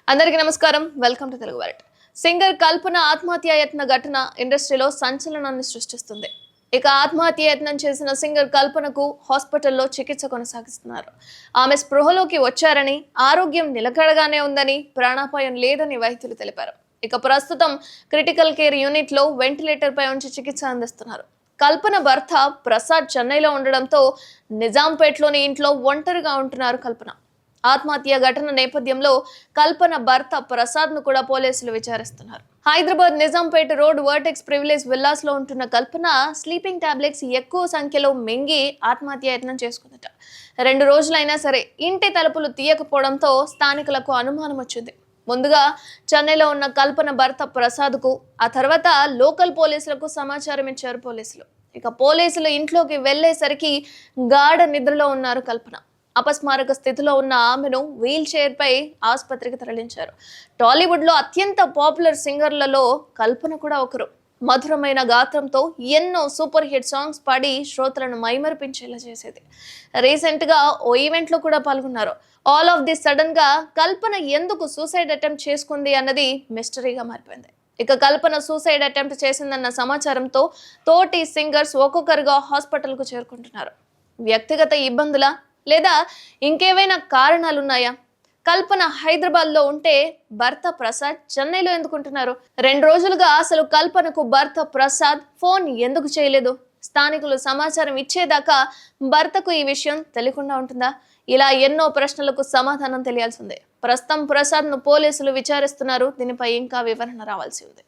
అందరికీ నమస్కారం. Welcome to Telugu World. Singer Kalpana ఆత్మహత్య యత్న ఘటన ఇండస్ట్రీలో సంచలనాన్ని సృష్టిస్తుంది. ఇక ఆత్మహత్య యత్నం చేసిన సింగర్ కల్పనకు హాస్పిటల్లో చికిత్స కొనసాగిస్తున్నారు. ఆమె స్పృహలోకి వచ్చారని, ఆరోగ్యం నిలకడగానే ఉందని, ప్రాణాపాయం లేదని వైద్యులు తెలిపారు. ఇక ప్రస్తుతం క్రిటికల్ కేర్ యూనిట్ లో వెంటిలేటర్ పై ఉంచి చికిత్స అందిస్తున్నారు. కల్పన భర్త ప్రసాద్ చెన్నైలో ఉండడంతో నిజాంపేట్లోని ఇంట్లో ఒంటరిగా ఉంటున్నారు కల్పన. ఆత్మహత్య ఘటన నేపథ్యంలో కల్పన భర్త ప్రసాద్ ను కూడా పోలీసులు విచారిస్తున్నారు. Hyderabad Nizampet road Vertex Privilege villas లో ఉంటున్న కల్పన స్లీపింగ్ టాబ్లెట్స్ ఎక్కువ సంఖ్యలో మింగి ఆత్మహత్య యత్నం చేసుకుందట. 2 రోజులైనా సరే ఇంటి తలుపులు తీయకపోవడంతో స్థానికులకు అనుమానం వచ్చింది. ముందుగా చెన్నైలో ఉన్న కల్పన భర్త ప్రసాద్ కు, ఆ తర్వాత లోకల్ పోలీసులకు సమాచారం ఇచ్చారు పోలీసులు. ఇక పోలీసులు ఇంట్లోకి వెళ్లేసరికి గాఢ నిద్రలో ఉన్నారు కల్పన. అపస్మారక స్థితిలో ఉన్న ఆమెను వీల్ చైర్ పై ఆసుపత్రికి తరలించారు. టాలీవుడ్ లో అత్యంత పాపులర్ సింగర్లలో కల్పన కూడా ఒకరు. మధురమైన గాత్రంతో ఎన్నో సూపర్ హిట్ సాంగ్స్ పాడి శ్రోతలను మైమరిపించేలా చేసేది. రీసెంట్ గా ఓ ఈవెంట్ లో కూడా పాల్గొన్నారు. ఆల్ ఆఫ్ ది సడన్ గా కల్పన ఎందుకు సూసైడ్ అటెంప్ట్ చేసుకుంది అన్నది మిస్టరీగా మారిపోయింది. ఇక కల్పన సూసైడ్ అటెంప్ట్ చేసిందన్న సమాచారంతో తోటి సింగర్స్ ఒక్కొక్కరుగా హాస్పిటల్ కు చేరుకుంటున్నారు. వ్యక్తిగత ఇబ్బందుల లేదా ఇంకేవైనా కారణాలున్నాయా? కల్పన హైదరాబాద్ లో ఉంటే భర్త ప్రసాద్ చెన్నైలో ఎందుకుంటున్నారు? 2 రోజులుగా అసలు కల్పనకు భర్త ప్రసాద్ ఫోన్ ఎందుకు చేయలేదు? స్థానికులు సమాచారం ఇచ్చేదాకా భర్తకు ఈ విషయం తెలియకుండా ఉంటుందా? ఇలా ఎన్నో ప్రశ్నలకు సమాధానం తెలియాల్సి ఉంది. ప్రస్తుతం ప్రసాద్ ను పోలీసులు విచారిస్తున్నారు. దీనిపై ఇంకా వివరణ రావాల్సి ఉంది.